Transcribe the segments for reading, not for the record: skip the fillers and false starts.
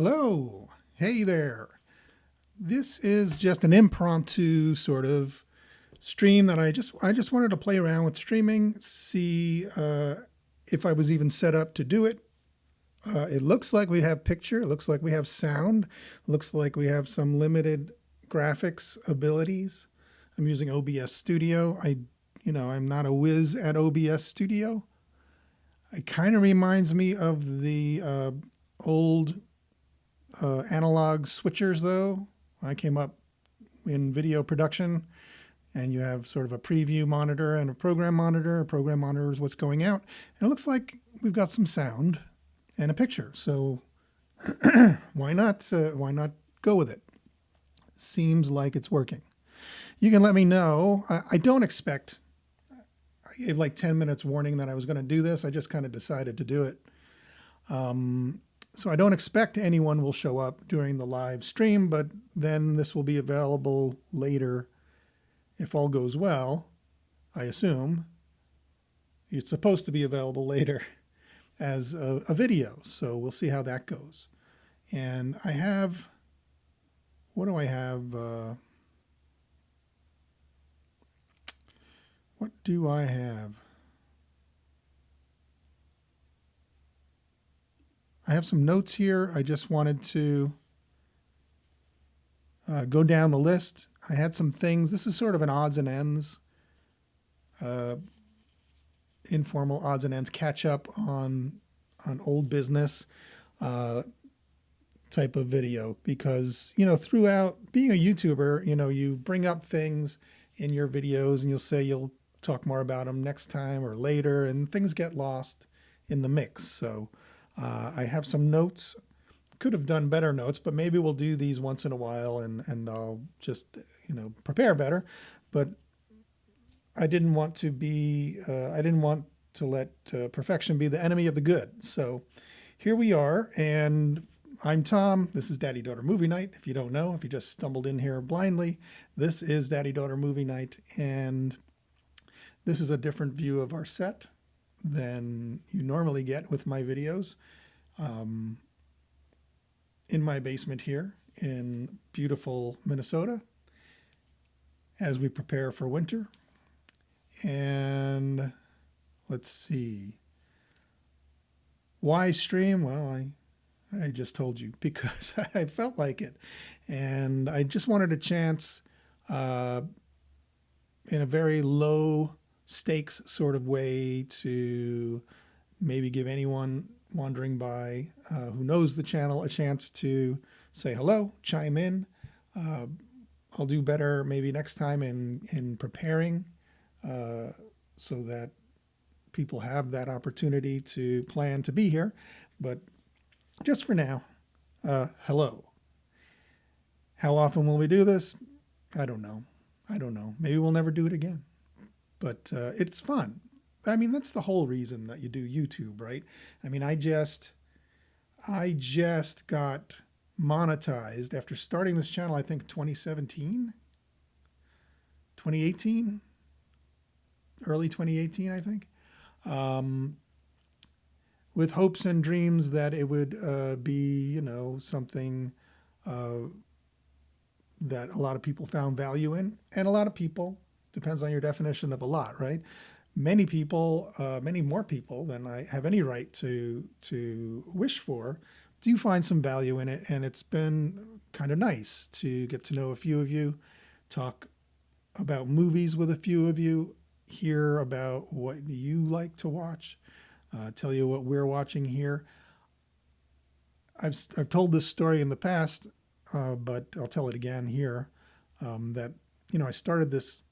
Hello. Hey there. This is just an impromptu sort of stream that I just wanted to play around with streaming, see if I was even set up to do it. It looks like we have picture, it looks like we have sound, looks like we have some limited graphics abilities. I'm using OBS Studio. I'm not a whiz at OBS Studio. It kind of reminds me of the old analog switchers, though. I came up in video production, and you have sort of a preview monitor and a program monitor. A program monitor is what's going out, and it looks like we've got some sound and a picture. So why not go with it? Seems like it's working. You can let me know. I don't expect. I gave like 10 minutes warning that I was going to do this. I just kind of decided to do it. So I don't expect anyone will show up during the live stream, but then this will be available later if all goes well, I assume. It's supposed to be available later as a video, so we'll see how that goes. And I have, what do I have? What do I have? I have some notes here. I just wanted to go down the list. I had some things. This is sort of an odds and ends, informal odds and ends, catch up on old business type of video. Because, throughout being a YouTuber, you bring up things in your videos and you'll say you'll talk more about them next time or later, and things get lost in the mix. So I have some notes. Could have done better notes, but maybe we'll do these once in a while, and I'll just prepare better. But I didn't want to let perfection be the enemy of the good. So here we are, and I'm Tom. This is Daddy Daughter Movie Night. If you don't know, if you just stumbled in here blindly, this is Daddy Daughter Movie Night, and this is a different view of our set than you normally get with my videos. In my basement here in beautiful Minnesota as we prepare for winter. And let's see. Why stream? Well, I just told you because I felt like it. And I just wanted a chance in a very low stakes sort of way to maybe give anyone wandering by who knows the channel a chance to say hello, chime in. I'll do better maybe next time in preparing so that people have that opportunity to plan to be here. But just for now, hello. How often will we do this? I don't know. Maybe we'll never do it again. But it's fun. I mean, that's the whole reason that you do YouTube, right? I mean, I just got monetized after starting this channel, I think 2017, 2018, early 2018, I think, with hopes and dreams that it would be, something that a lot of people found value in. And a lot of people, depends on your definition of a lot, right? Many people, many more people than I have any right to wish for, do find some value in it. And it's been kind of nice to get to know a few of you, talk about movies with a few of you, hear about what you like to watch, tell you what we're watching here. I've told this story in the past, but I'll tell it again here, that, I started this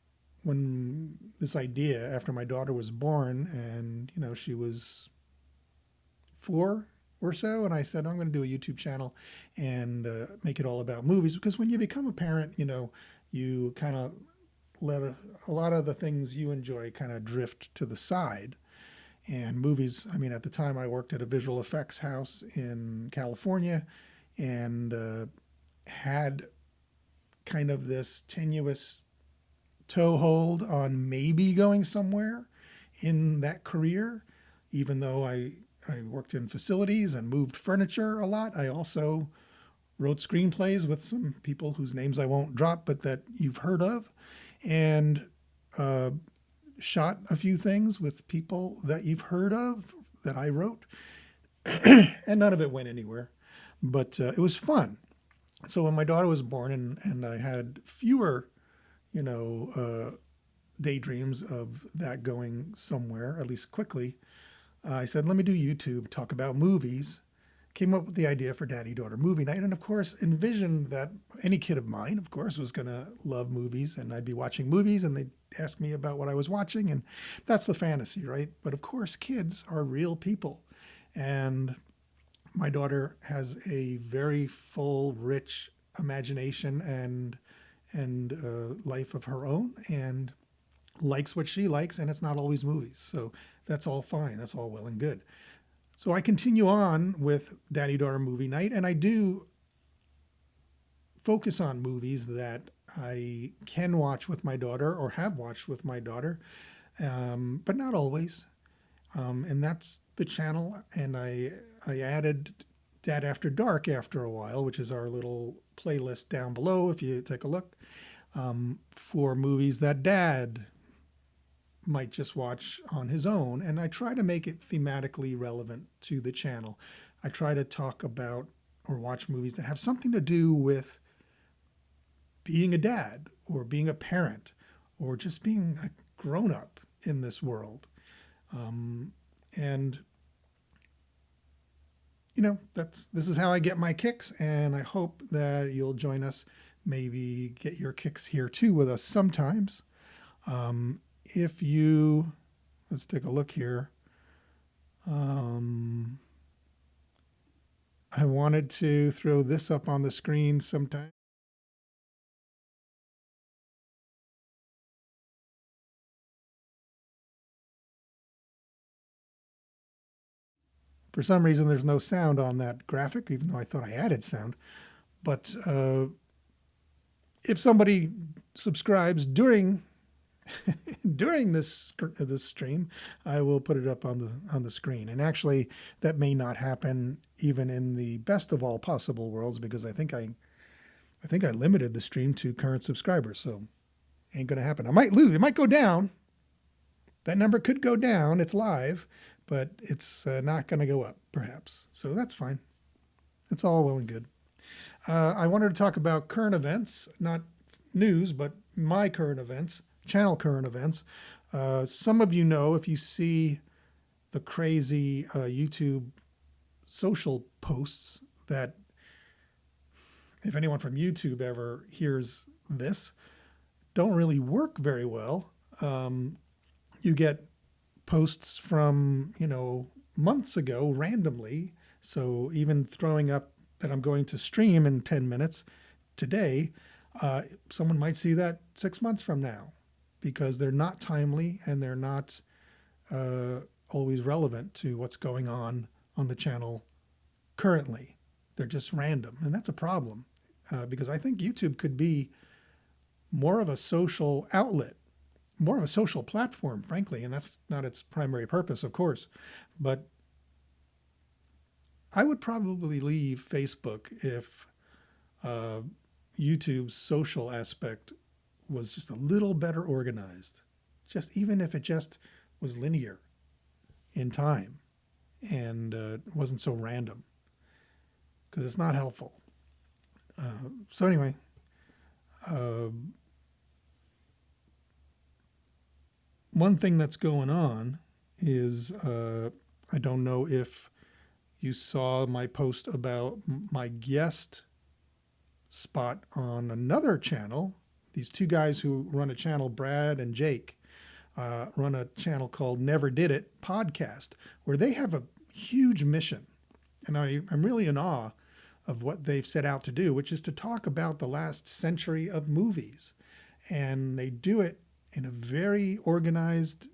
idea after my daughter was born, and she was 4 or so, and I said I'm going to do a YouTube channel and make it all about movies, because when you become a parent, you kind of let a lot of the things you enjoy kind of drift to the side. And movies, I mean, at the time I worked at a visual effects house in California, and had kind of this tenuous toehold on maybe going somewhere in that career. Even though I worked in facilities and moved furniture a lot, I also wrote screenplays with some people whose names I won't drop, but that you've heard of, and uh, shot a few things with people that you've heard of that I wrote, and none of it went anywhere. But it was fun. So when my daughter was born, and I had fewer, you know, daydreams of that going somewhere, at least quickly, I said, let me do YouTube, talk about movies. Came up with the idea for Daddy Daughter Movie Night, and of course envisioned that any kid of mine, of course, was going to love movies, and I'd be watching movies and they'd ask me about what I was watching, and that's the fantasy, right? But of course, kids are real people, and my daughter has a very full, rich imagination and life of her own, and likes what she likes, and it's not always movies. So that's all fine. That's all well and good. So I continue on with Daddy Daughter Movie Night, and I do focus on movies that I can watch with my daughter or have watched with my daughter, but not always. And that's the channel. And I added Dad After Dark after a while, which is our little playlist down below if you take a look, for movies that Dad might just watch on his own. And I try to make it thematically relevant to the channel. I try to talk about or watch movies that have something to do with being a dad or being a parent or just being a grown up in this world. And you know, this is how I get my kicks, and I hope that you'll join us, maybe get your kicks here too with us sometimes. If you, let's take a look here. I wanted to throw this up on the screen sometime. For some reason, there's no sound on that graphic, even though I thought I added sound. But if somebody subscribes during this stream, I will put it up on the screen. And actually, that may not happen even in the best of all possible worlds, because I think I limited the stream to current subscribers, so ain't gonna happen. I might lose. It might go down. That number could go down. It's live, but it's not going to go up, perhaps. So that's fine. It's all well and good. I wanted to talk about current events, not news, but my current events, channel current events. Some of you know, if you see the crazy YouTube social posts, that if anyone from YouTube ever hears this, don't really work very well. You get posts from, months ago randomly. So even throwing up that I'm going to stream in 10 minutes today, someone might see that 6 months from now, because they're not timely and they're not always relevant to what's going on the channel currently. They're just random. And that's a problem, because I think YouTube could be more of a social outlet, more of a social platform, frankly, and that's not its primary purpose, of course. But I would probably leave Facebook if YouTube's social aspect was just a little better organized, just even if it just was linear in time and wasn't so random, because it's not helpful. So anyway, one thing that's going on is, I don't know if you saw my post about my guest spot on another channel. These two guys who run a channel, Brad and Jake, run a channel called Never Did It Podcast, where they have a huge mission. And I'm really in awe of what they've set out to do, which is to talk about the last century of movies. And they do it in a very organized,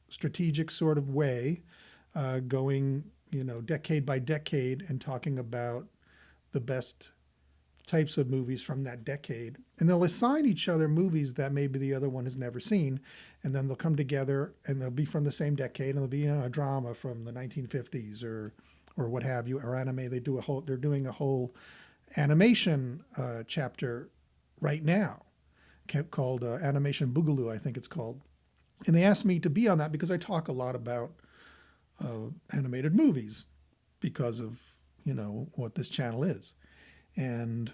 strategic sort of way, going, decade by decade and talking about the best types of movies from that decade. And they'll assign each other movies that maybe the other one has never seen. And then they'll come together and they'll be from the same decade, and they'll be a drama from the 1950s or what have you, or anime. They're doing a whole animation chapter right now called Animation Boogaloo, I think it's called. And they asked me to be on that because I talk a lot about animated movies because of, what this channel is. And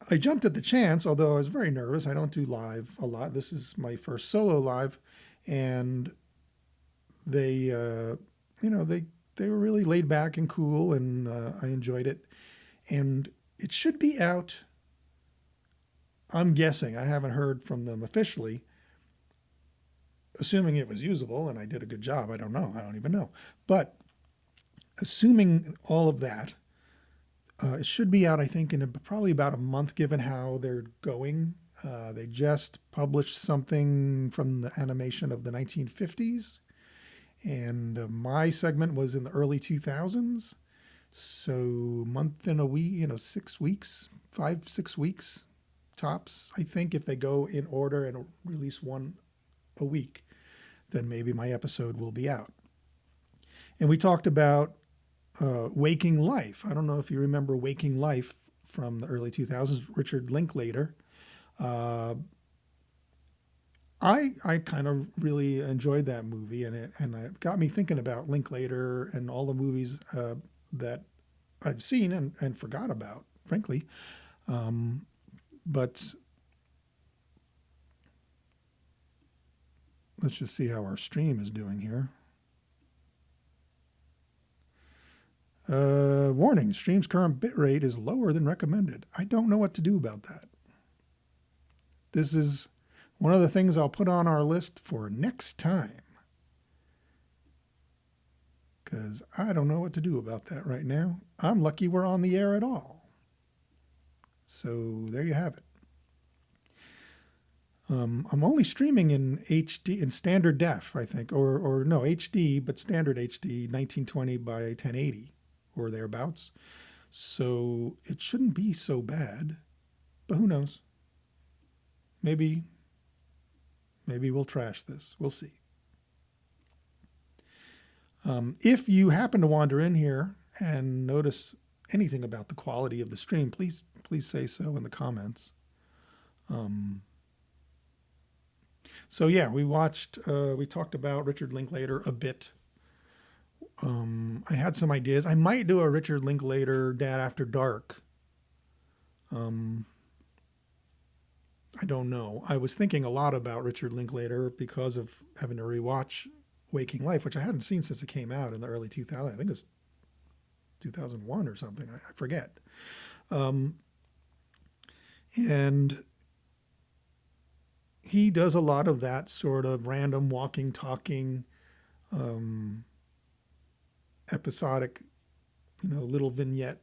I jumped at the chance, although I was very nervous. I don't do live a lot. This is my first solo live. And they, they were really laid back and cool, and I enjoyed it. And it should be out, I'm guessing, I haven't heard from them officially, assuming it was usable and I did a good job. I don't know. I don't even know. But assuming all of that, it should be out, I think, in probably about a month, given how they're going. They just published something from the animation of the 1950s, and my segment was in the early 2000s. So month and a week, 6 weeks, 5-6 weeks tops, I think, if they go in order and release one a week, then maybe my episode will be out. And we talked about Waking Life. I don't know if you remember Waking Life from the early 2000s, Richard Linklater. I kind of really enjoyed that movie, and it got me thinking about Linklater and all the movies that I've seen and forgot about, frankly. But let's just see how our stream is doing here. Warning, stream's current bitrate is lower than recommended. I don't know what to do about that. This is one of the things I'll put on our list for next time, because I don't know what to do about that right now. I'm lucky we're on the air at all. So there you have it. I'm only streaming in HD, in standard def, I think, or no, HD, but standard HD, 1920 by 1080 or thereabouts. So it shouldn't be so bad, but who knows? Maybe we'll trash this. We'll see. If you happen to wander in here and notice anything about the quality of the stream, please say so in the comments. So yeah, we talked about Richard Linklater a bit. I had some ideas. I might do a Richard Linklater Dad After Dark. I don't know. I was thinking a lot about Richard Linklater because of having to rewatch Waking Life, which I hadn't seen since it came out in the early 2000s. I think it was 2001 or something. I forget. And he does a lot of that sort of random walking, talking, episodic, little vignette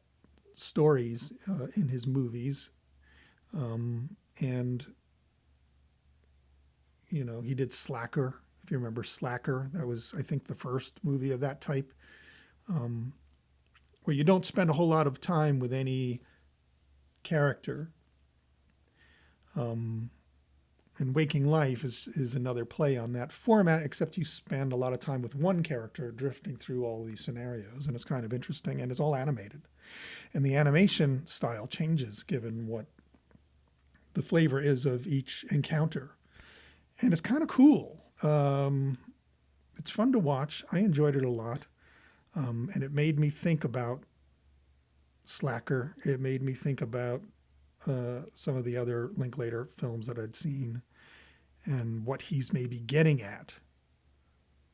stories in his movies. And, he did Slacker, if you remember Slacker. That was, I think, the first movie of that type, where you don't spend a whole lot of time with any character. And Waking Life is another play on that format, except you spend a lot of time with one character drifting through all these scenarios, and it's kind of interesting, and it's all animated. And the animation style changes given what the flavor is of each encounter. And it's kind of cool. It's fun to watch. I enjoyed it a lot. And it made me think about Slacker. It made me think about some of the other Linklater films that I'd seen and what he's maybe getting at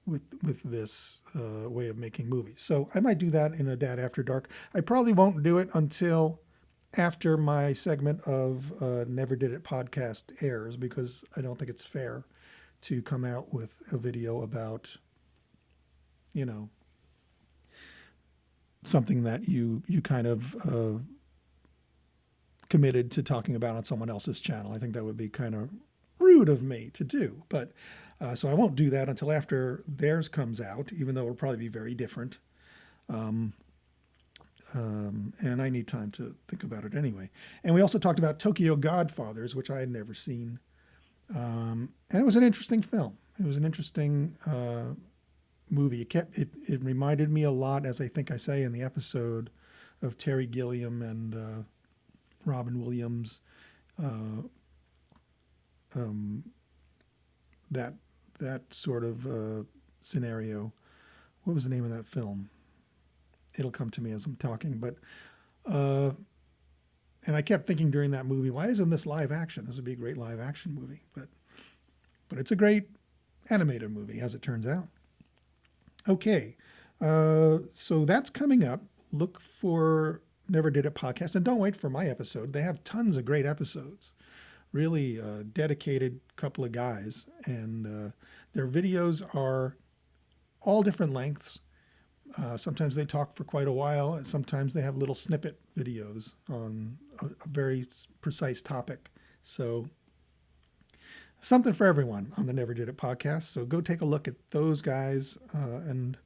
with this way of making movies. So I might do that in a Dad After Dark. I probably won't do it until after my segment of Never Did It podcast airs, because I don't think it's fair to come out with a video about, something that you kind of committed to talking about on someone else's channel. I think that would be kind of rude of me to do. But so I won't do that until after theirs comes out, even though it'll probably be very different. And I need time to think about it anyway. And we also talked about Tokyo Godfathers, which I had never seen. And it was an interesting film. It was an interesting movie. It reminded me a lot, as I think I say in the episode, of Terry Gilliam and Robin Williams. Uh, um, that sort of scenario. What was the name of that film? It'll come to me as I'm talking, but uh, and I kept thinking during that movie, why isn't this live action? This would be a great live action movie, but it's a great animated movie, as it turns out. Okay, so that's coming up. Look for Never Did It podcast, and don't wait for my episode. They have tons of great episodes. Really dedicated couple of guys, and their videos are all different lengths. Sometimes they talk for quite a while, and sometimes they have little snippet videos on a very precise topic. So something for everyone on the Never Did It podcast. So go take a look at those guys, and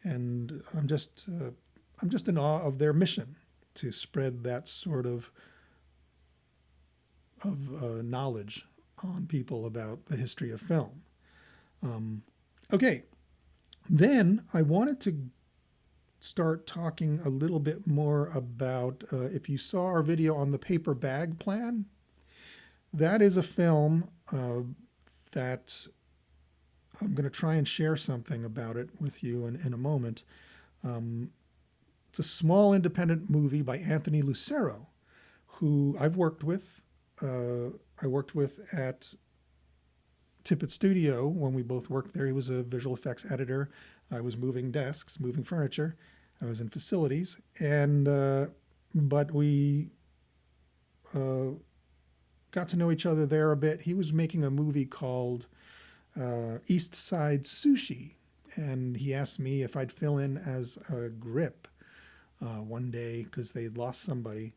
I'm just in awe of their mission to spread that sort of knowledge on people about the history of film. Okay, then I wanted to start talking a little bit more about, if you saw our video on the paper bag plan, that is a film that I'm going to try and share something about it with you in a moment. It's a small independent movie by Anthony Lucero, who I've worked with. I worked with at Tippett Studio when we both worked there. He was a visual effects editor. I was moving desks, moving furniture. I was in facilities, and but we got to know each other there a bit. He was making a movie called East Side Sushi, and he asked me if I'd fill in as a grip one day because they'd lost somebody,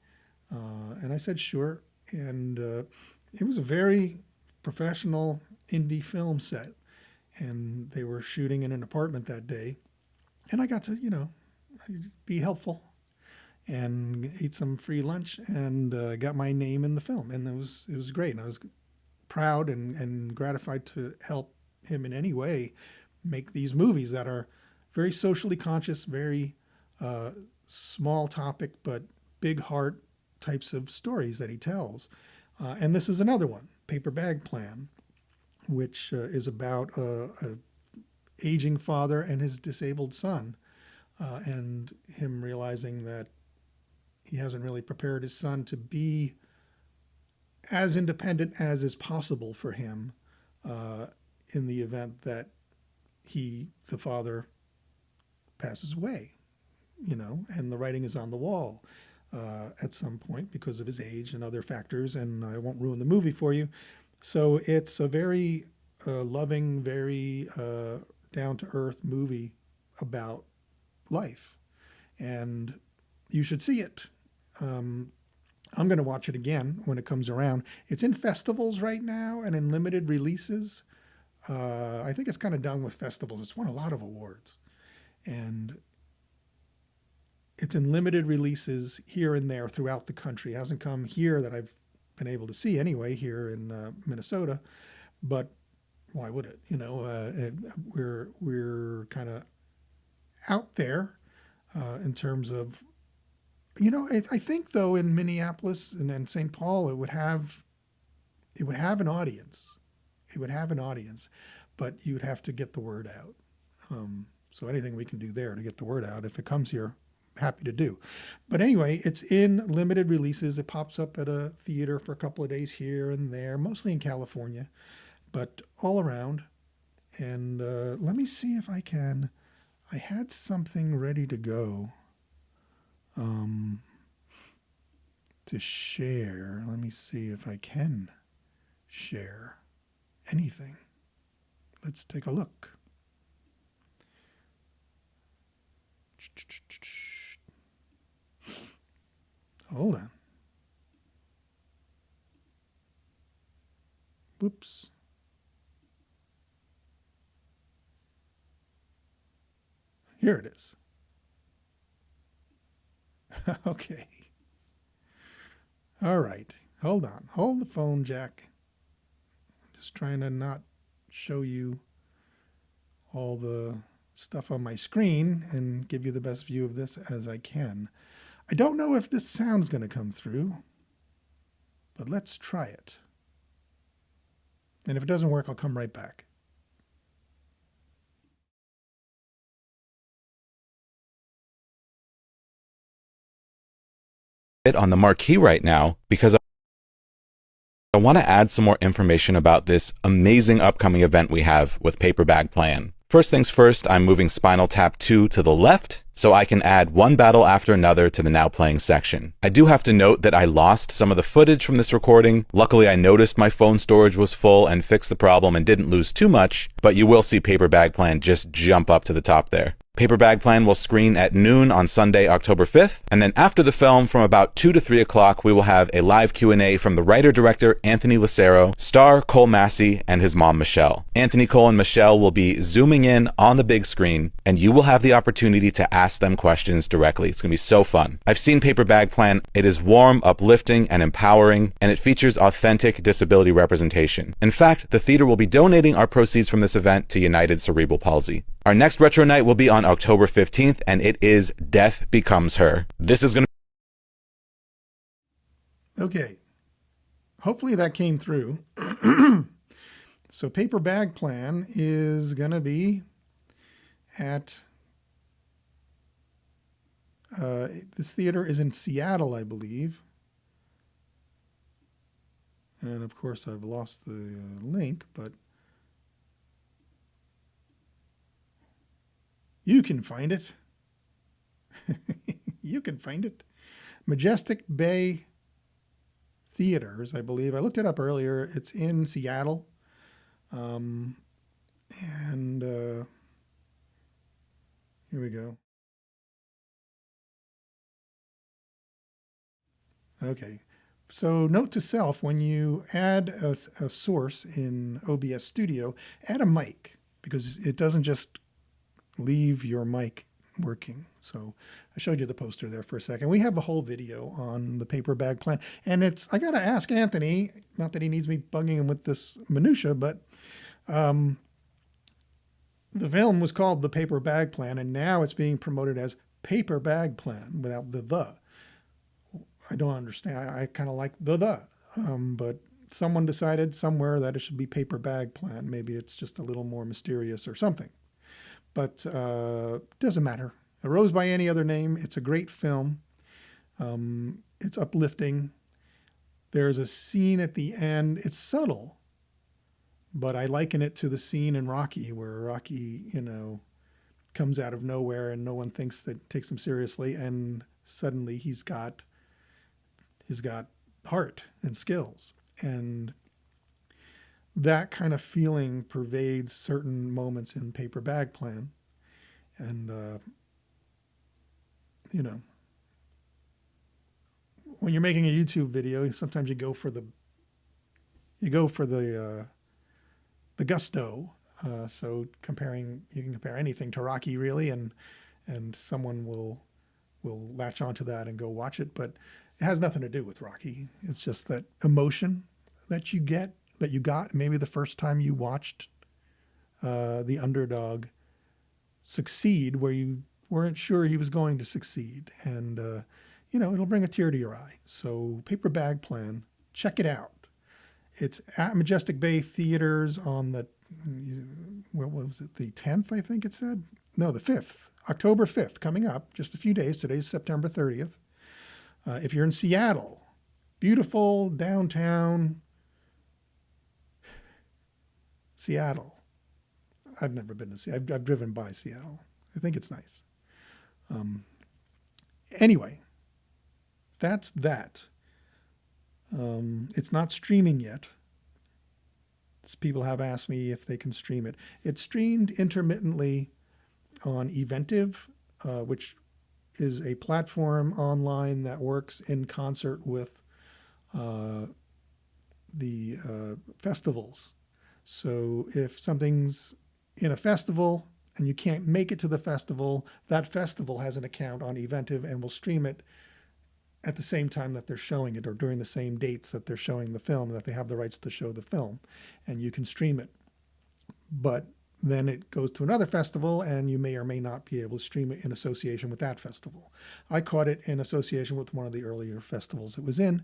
and I said sure. And it was a very professional indie film set, and they were shooting in an apartment that day, and I got to be helpful and eat some free lunch, and got my name in the film, and it was great, and I was proud and gratified to help him in any way make these movies that are very socially conscious, very small topic but big heart types of stories that he tells. And this is another one, Paper Bag Plan, which is about a aging father and his disabled son, and him realizing that he hasn't really prepared his son to be as independent as is possible for him in the event that the father passes away, and the writing is on the wall at some point because of his age and other factors, and I won't ruin the movie for you. So it's a very loving, very down-to-earth movie about life, and you should see it. I'm going to watch it again when it comes around. It's in festivals right now and in limited releases. I think it's kind of done with festivals. It's won a lot of awards, and it's in limited releases here and there throughout the country. It hasn't come here that I've been able to see anyway, here in Minnesota, but why would it? We're kind of out there in terms of, I think though in Minneapolis and St. Paul, it would have an audience. It would have an audience, but you would have to get the word out. So anything we can do there to get the word out, if it comes here, happy to do. But anyway, it's in limited releases. It pops up at a theater for a couple of days here and there, mostly in California, but all around. And let me see if I had something ready to go to share. Let me see if I can share anything. Let's take a look. Hold on. Whoops. Here it is. Okay. All right. Hold on. Hold the phone, Jack. I'm just trying to not show you all the stuff on my screen and give you the best view of this as I can. I don't know if this sound's going to come through, but let's try it. And if it doesn't work, I'll come right back. It on the marquee right now because I want to add some more information about this amazing upcoming event we have with Paper Bag Plan. First things first, I'm moving Spinal Tap 2 to the left so I can add one battle after another to the now playing section. I do have to note that I lost some of the footage from this recording. Luckily, I noticed my phone storage was full and fixed the problem and didn't lose too much, but you will see Paper Bag Plan just jump up to the top there. Paper Bag Plan will screen at noon on Sunday, October 5th, and then after the film from about 2 to 3 o'clock, we will have a live Q&A from the writer-director Anthony Lucero, star Cole Massey, and his mom Michelle. Anthony, Cole, and Michelle will be zooming in on the big screen, and you will have the opportunity to ask them questions directly. It's going to be so fun. I've seen Paper Bag Plan. It is warm, uplifting, and empowering, and it features authentic disability representation. In fact, the theater will be donating our proceeds from this event to United Cerebral Palsy. Our next retro night will be on October 15th, and it is Death Becomes Her. This is going to... Okay. Hopefully that came through. So Paper Bag Plan is going to be at... this theater is in Seattle, I believe. And of course, I've lost the link, but... you can find it. You can find it. Majestic Bay Theaters, I believe. I looked it up earlier. It's in Seattle. Here we go. Okay. So note to self, when you add a source in OBS Studio, add a mic, because it doesn't just leave your mic working. So I showed you the poster there for a second. We have a whole video on the Paper Bag Plan. And I got to ask Anthony, not that he needs me bugging him with this minutia, but the film was called The Paper Bag Plan, and now it's being promoted as Paper Bag Plan without the. I don't understand. I kind of like the. But someone decided somewhere that it should be Paper Bag Plan. Maybe it's just a little more mysterious or something. But doesn't matter. It rose by any other name. It's a great film. It's uplifting. There's a scene at the end. It's subtle, but I liken it to the scene in Rocky where Rocky, comes out of nowhere and no one takes him seriously, and suddenly he's got heart and skills. And that kind of feeling pervades certain moments in Paper Bag Plan. And, when you're making a YouTube video, sometimes you go for the gusto. So you can compare anything to Rocky really, and someone will latch onto that and go watch it. But it has nothing to do with Rocky. It's just that emotion that you got maybe the first time you watched the underdog succeed where you weren't sure he was going to succeed. And, it'll bring a tear to your eye. So Paper Bag Plan, check it out. It's at Majestic Bay Theaters on what was it, the 10th, I think it said? No, the 5th, October 5th, coming up, just a few days. Today's September 30th. If you're in Seattle, beautiful downtown Seattle. I've never been to Seattle. I've driven by Seattle. I think it's nice. Anyway, that's that. It's not streaming yet. People have asked me if they can stream it. It's streamed intermittently on Eventive, which is a platform online that works in concert with the festivals. So if something's in a festival and you can't make it to the festival, that festival has an account on Eventive and will stream it at the same time that they're showing it, or during the same dates that they're showing the film, that they have the rights to show the film, and you can stream it. But then it goes to another festival, and you may or may not be able to stream it in association with that festival. I caught it in association with one of the earlier festivals it was in,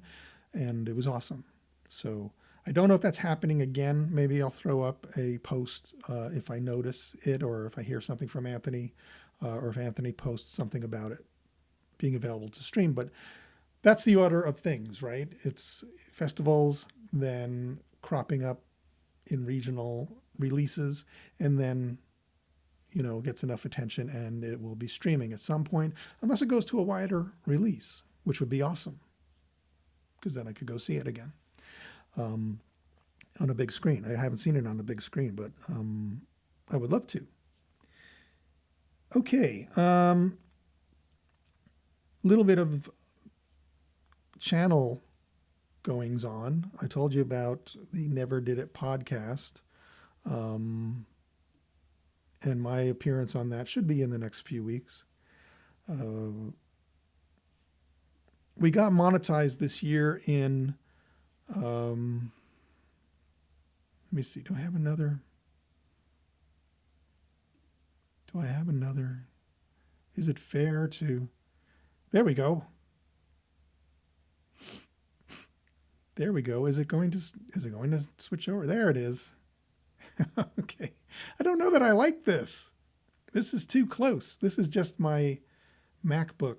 and it was awesome. So I don't know if that's happening again. Maybe I'll throw up a post if I notice it, or if I hear something from Anthony, or if Anthony posts something about it being available to stream. But that's the order of things, right? It's festivals, then cropping up in regional releases, and then, gets enough attention and it will be streaming at some point, unless it goes to a wider release, which would be awesome, because then I could go see it again on a big screen. I haven't seen it on a big screen, but I would love to. Okay, little bit of channel goings on. I told you about the Never Did It podcast, and my appearance on that should be in the next few weeks. We got monetized this year in, let me see, do I have another? Is it fair to, there we go. There we go. Is it going to switch over? There it is. Okay. I don't know that I like this. This is too close. This is just my MacBook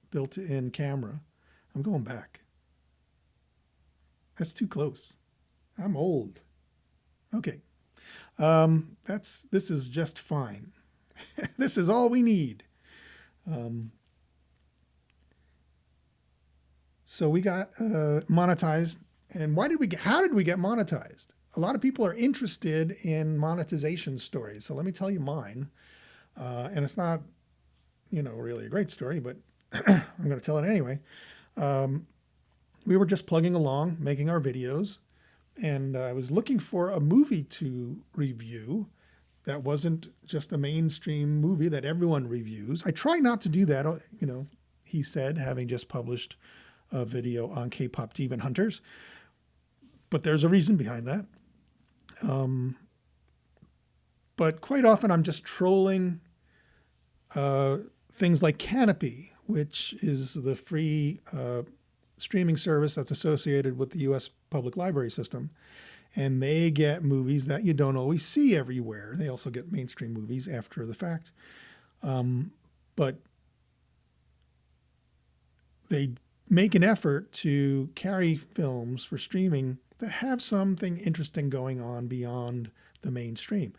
built-in camera. I'm going back. That's too close. I'm old. Okay. This is just fine. This is all we need. So we got monetized. And how did we get monetized? A lot of people are interested in monetization stories. So let me tell you mine. And it's not, really a great story, but I'm going to tell it anyway. We were just plugging along, making our videos, and I was looking for a movie to review that wasn't just a mainstream movie that everyone reviews. I try not to do that, he said, having just published a video on K-pop Demon Hunters. But there's a reason behind that. But quite often I'm just trolling things like Canopy, which is the free streaming service that's associated with the U.S. public library system. And they get movies that you don't always see everywhere. They also get mainstream movies after the fact. But they make an effort to carry films for streaming that have something interesting going on beyond the mainstream.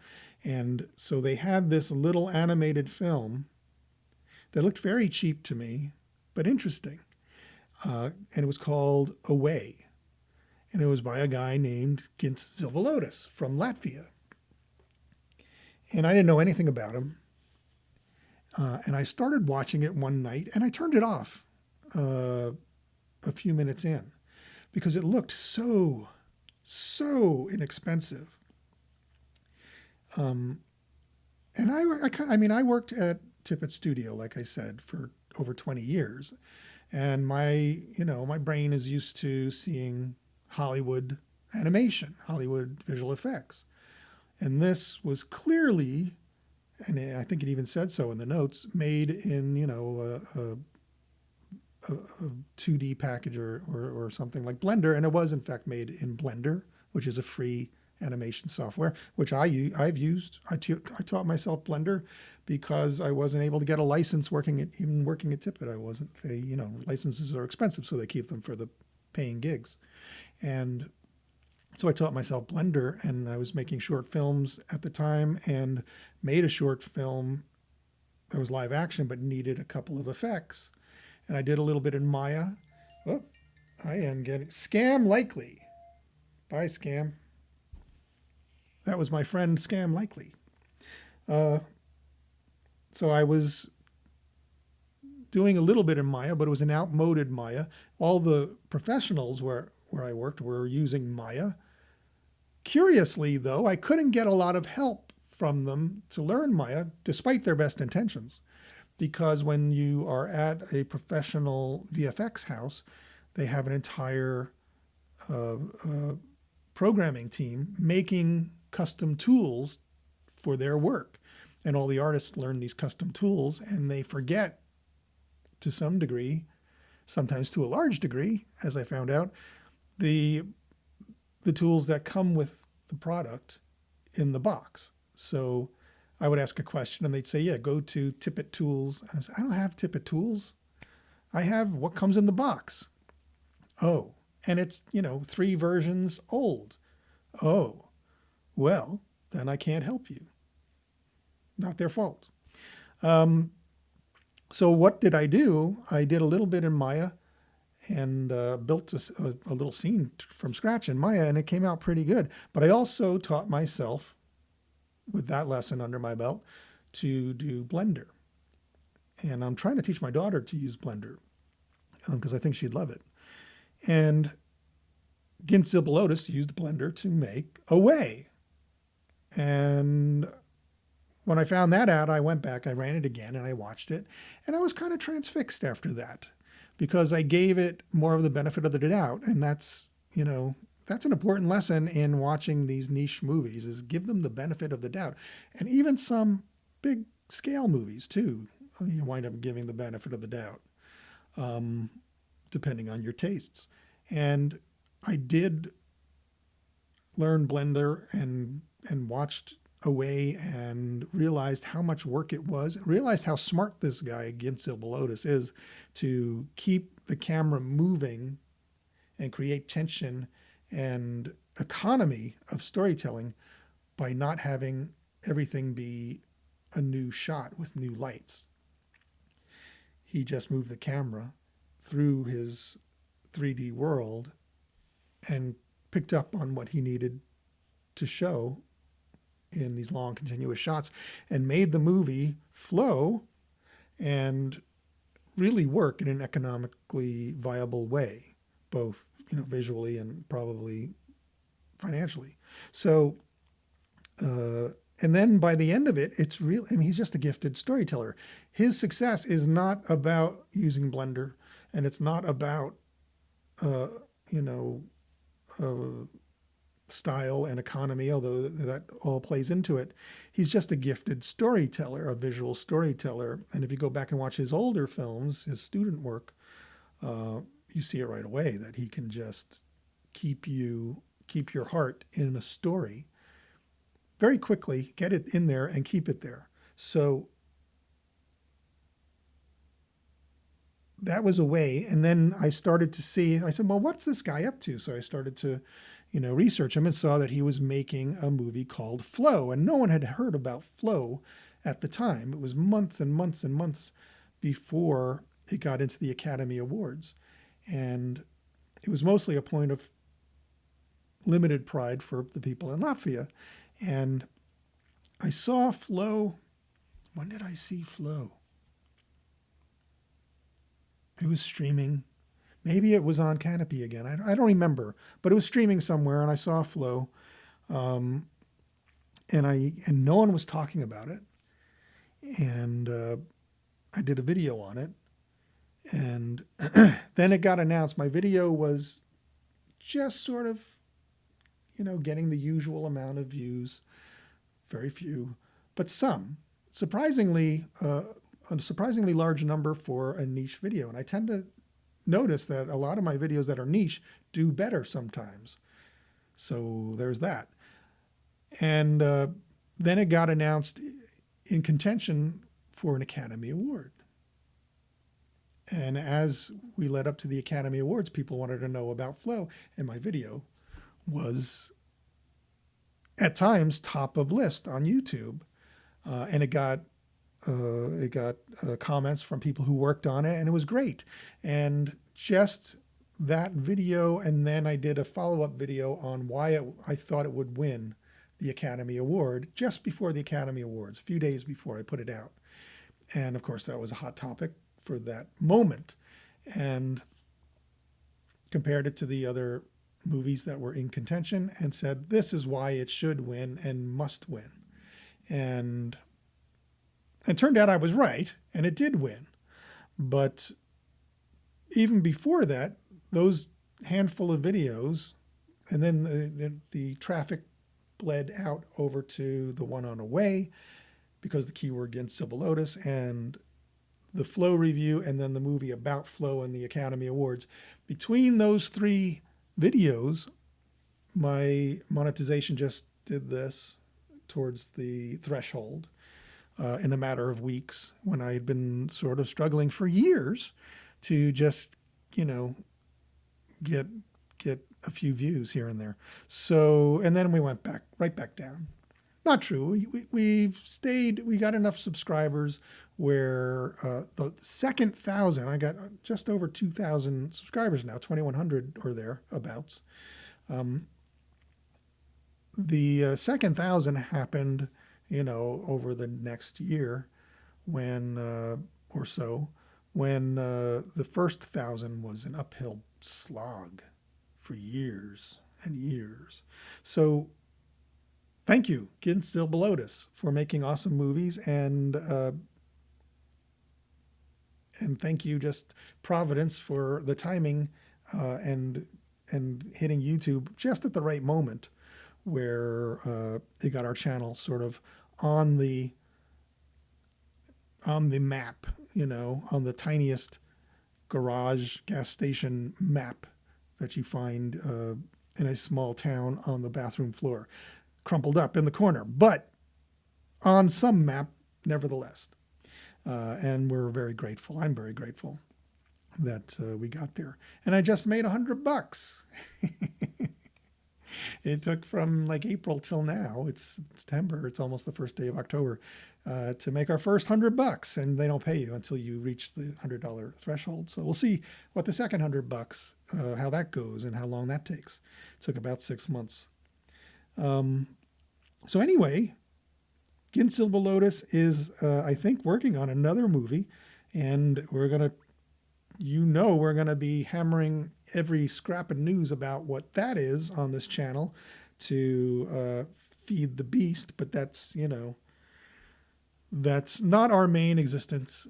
And so they had this little animated film that looked very cheap to me, but interesting. And it was called Away. And it was by a guy named Gints Zilbalodis from Latvia. And I didn't know anything about him. And I started watching it one night, and I turned it off a few minutes in because it looked so inexpensive. And I worked at Tippett Studio, like I said, for over 20 years. And my brain is used to seeing Hollywood animation, Hollywood visual effects. And this was clearly, and I think it even said so in the notes, made in, a 2D package or something like Blender. And it was, in fact, made in Blender, which is a free animation software, which I've used. I taught myself Blender because I wasn't able to get a license working at Tippett. I wasn't. Licenses are expensive, so they keep them for the paying gigs. And so I taught myself Blender, and I was making short films at the time, and made a short film that was live action but needed a couple of effects. And I did a little bit in Maya. Oh, I am getting Scam Likely. Bye, Scam. That was my friend Scam Likely. So I was doing a little bit in Maya, but it was an outmoded Maya. All the professionals where I worked were using Maya. Curiously, though, I couldn't get a lot of help from them to learn Maya, despite their best intentions. Because when you are at a professional VFX house, they have an entire programming team making custom tools for their work. And all the artists learn these custom tools and they forget to some degree, sometimes to a large degree, as I found out, the tools that come with the product in the box. So I would ask a question and they'd say, yeah, go to Tippett Tools. I was, I don't have Tippett Tools. I have what comes in the box. Oh, and it's, 3 versions old. Oh, well, then I can't help you. Not their fault. So what did I do? I did a little bit in Maya and built a little scene from scratch in Maya, and it came out pretty good. But I also taught myself, with that lesson under my belt, to do Blender. And I'm trying to teach my daughter to use Blender because I think she'd love it. And Gints Zilbalodis used Blender to make Away. And when I found that out, I went back, I ran it again, and I watched it. And I was kind of transfixed after that because I gave it more of the benefit of the doubt. And that's an important lesson in watching these niche movies, is give them the benefit of the doubt. And even some big scale movies too, you wind up giving the benefit of the doubt, depending on your tastes. And I did learn Blender and watched Away and realized how much work it was, realized how smart this guy, Gints Zilbalodis, is to keep the camera moving and create tension and economy of storytelling by not having everything be a new shot with new lights. He just moved the camera through his 3D world and picked up on what he needed to show in these long continuous shots and made the movie flow and really work in an economically viable way, both visually and probably financially. So and then by the end of it, it's real. I mean, he's just a gifted storyteller. His success is not about using Blender, and it's not about style and economy, although that all plays into it. He's just a gifted storyteller, a visual storyteller. And if you go back and watch his older films, his student work, you see it right away that he can just keep your heart in a story very quickly, get it in there and keep it there. So that was a way. And then I started to see, I said, well, what's this guy up to? So I started to research him and saw that he was making a movie called Flow. And no one had heard about Flow at the time. It was months and months and months before it got into the Academy Awards. And it was mostly a point of limited pride for the people in Latvia. And I saw Flow. When did I see Flow? It was streaming. Maybe it was on Canopy again. I don't remember, but it was streaming somewhere, and I saw Flow, and no one was talking about it, and I did a video on it, and then it got announced. My video was just sort of, getting the usual amount of views, very few, but some. Surprisingly, a surprisingly large number for a niche video, and I tend to notice that a lot of my videos that are niche do better sometimes. So there's that. And then it got announced in contention for an Academy Award. And as we led up to the Academy Awards, people wanted to know about Flow, and my video was at times top of list on YouTube. And it got comments from people who worked on it, and it was great. And just that video, and then I did a follow-up video on why I thought it would win the Academy Award just before the Academy Awards, a few days before I put it out. And of course, that was a hot topic for that moment, and compared it to the other movies that were in contention and said, this is why it should win and must win. And it turned out I was right, and it did win. But even before that, those handful of videos, and then the traffic bled out over to the one on Away because the keyword Gints Zilbalodis, and the Flow review, and then the movie about Flow and the Academy Awards. Between those three videos, my monetization just did this towards the threshold in a matter of weeks, when I had been sort of struggling for years to just, you know, get a few views here and there. So, and then we went back, right back down. Not true. We've stayed, we got enough subscribers where the second 1,000, I got just over 2,000 subscribers now, 2,100 or thereabouts. The second 1,000 happened, you know, over the next year when, or so, when the first 1,000 was an uphill slog for years and years. So thank you, Gints Zilbalodis, for making awesome movies, and thank you, just Providence, for the timing and hitting YouTube just at the right moment, where it got our channel sort of on the map, you know, on the tiniest garage gas station map that you find in a small town, on the bathroom floor, crumpled up in the corner, but on some map nevertheless. And we're very grateful. I'm very grateful that we got there. And I just made $100. It took from like April till now. It's September. It's almost the first day of October to make our first $100, and they don't pay you until you reach the $100 threshold. So we'll see what the second $100, how that goes, and how long that takes. It took about 6 months. So anyway, Gints Zilbalodis is, I think, working on another movie, and we're gonna, we're gonna be hammering every scrap of news about what that is on this channel to feed the beast. But that's, you know, that's not our main existence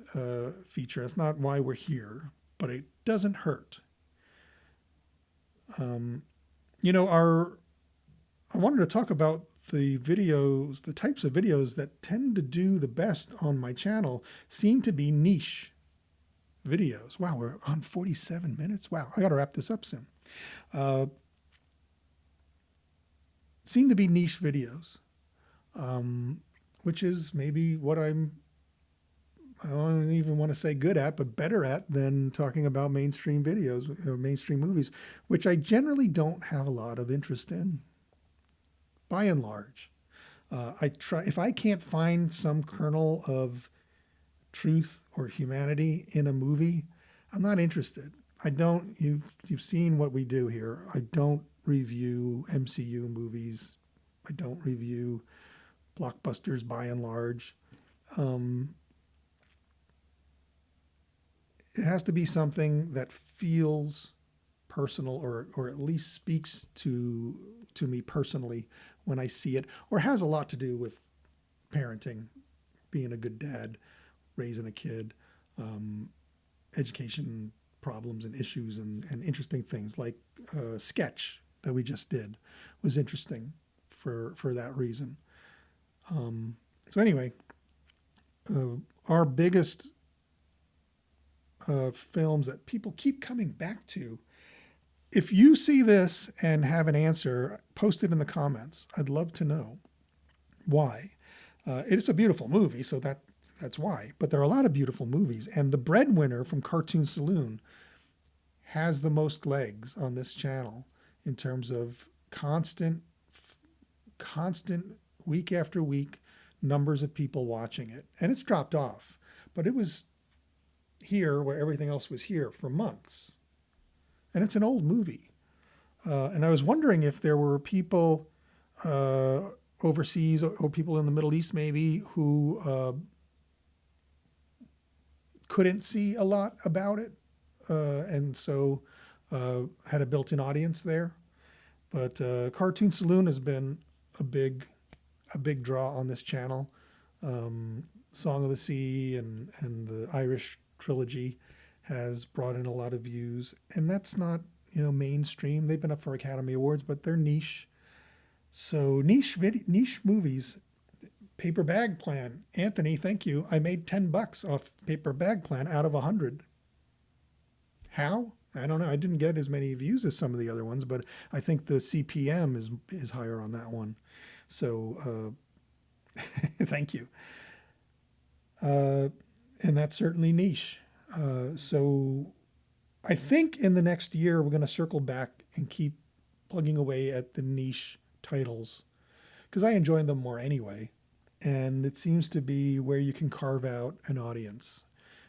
feature. It's not why we're here, but it doesn't hurt. You know, I wanted to talk about the videos, the types of videos that tend to do the best on my channel seem to be niche videos. Wow, we're on 47 minutes. Wow, I got to wrap this up soon. Seem to be niche videos, which is maybe what I don't even want to say good at, but better at than talking about mainstream videos or mainstream movies, which I generally don't have a lot of interest in, by and large. I try, if I can't find some kernel of truth or humanity in a movie, I'm not interested. I don't, you've seen what we do here. I don't review MCU movies. I don't review blockbusters, by and large. It has to be something that feels personal, or at least speaks to me personally when I see it, or has a lot to do with parenting, being a good dad, raising a kid, education problems and issues, and interesting things like Sketch that we just did was interesting for that reason. So anyway, our biggest films that people keep coming back to, if you see this and have an answer, post it in the comments. I'd love to know why. It's a beautiful movie, so that's why. But there are a lot of beautiful movies, and The Breadwinner from Cartoon Saloon has the most legs on this channel in terms of constant week after week numbers of people watching it. And it's dropped off, but it was here where everything else was here for months. And it's an old movie. And I was wondering if there were people overseas, or people in the Middle East maybe, who couldn't see a lot about it, and so had a built-in audience there. But Cartoon Saloon has been a big draw on this channel. Song of the Sea and the Irish trilogy has brought in a lot of views, and that's not, you know, mainstream. They've been up for Academy Awards, but they're niche. So niche movies, paper bag plan. Anthony, thank you. I made $10 off paper bag plan out of 100. How? I don't know. I didn't get as many views as some of the other ones, but I think the CPM is higher on that one. So thank you. And that's certainly niche. So I think in the next year we're going to circle back and keep plugging away at the niche titles because I enjoy them more anyway. And it seems to be where you can carve out an audience.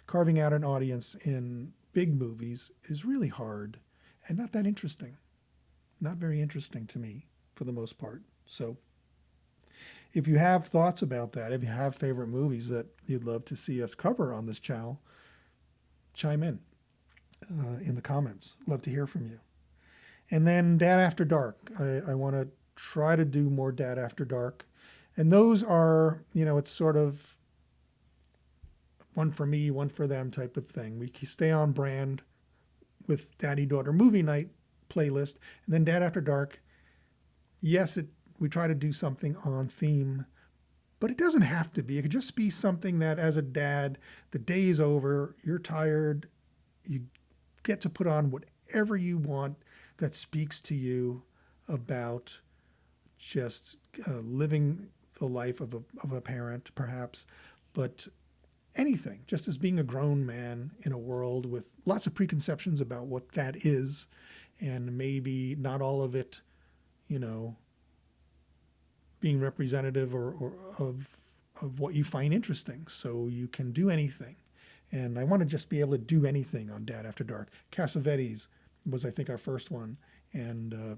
Carving out an audience in big movies is really hard and not that interesting. Not very interesting to me for the most part. So if you have thoughts about that, if you have favorite movies that you'd love to see us cover on this channel, chime in the comments. Love to hear from you. And then Dad After Dark. I want to try to do more Dad After Dark. And those are, it's sort of one for me, one for them type of thing. We stay on brand with Daddy Daughter Movie Night playlist. And then Dad After Dark, yes, we try to do something on theme, but it doesn't have to be. It could just be something that as a dad, the day is over, you're tired, you get to put on whatever you want that speaks to you about just living the life of a parent, perhaps, but anything, just as being a grown man in a world with lots of preconceptions about what that is, and maybe not all of it, being representative or of what you find interesting. So you can do anything. And I want to just be able to do anything on Dad After Dark. Cassavetes was, I think, our first one. And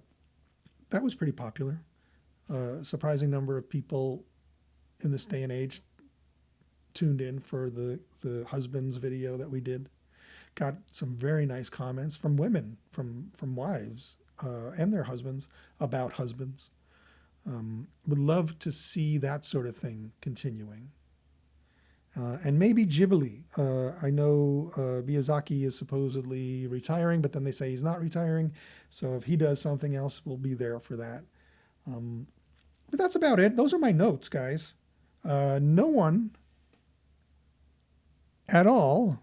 that was pretty popular. Surprising number of people in this day and age tuned in for the husbands video that we did. Got some very nice comments from women, from wives and their husbands about husbands. Would love to see that sort of thing continuing. And maybe Ghibli. I know Miyazaki is supposedly retiring, but then they say he's not retiring. So if he does something else, we'll be there for that. But that's about it. Those are my notes, guys. No one at all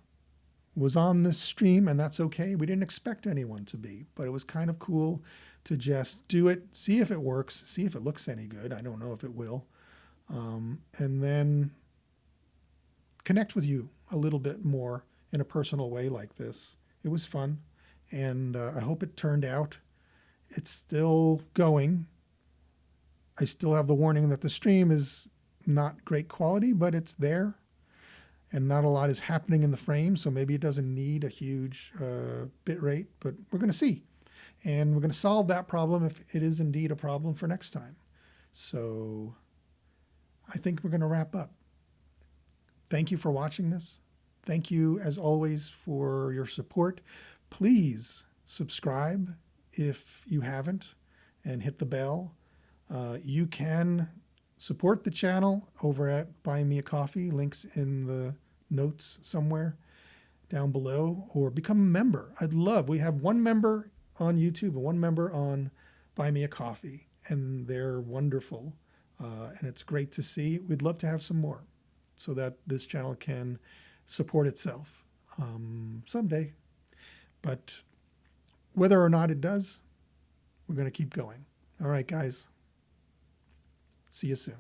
was on this stream, and that's okay. We didn't expect anyone to be, but it was kind of cool to just do it, see if it works, see if it looks any good. I don't know if it will. And then connect with you a little bit more in a personal way like this. It was fun, and I hope it turned out. It's still going. I still have the warning that the stream is not great quality, but it's there, and not a lot is happening in the frame, so maybe it doesn't need a huge bit rate, but we're going to see. And we're going to solve that problem if it is indeed a problem for next time. So I think we're going to wrap up. Thank you for watching this. Thank you, as always, for your support. Please subscribe if you haven't and hit the bell. You can support the channel over at Buy Me a Coffee. Links in the notes somewhere down below, or become a member. We have one member on YouTube and one member on Buy Me a Coffee, and they're wonderful. And it's great to see. We'd love to have some more so that this channel can support itself someday. But whether or not it does, we're going to keep going. All right, guys. See you soon.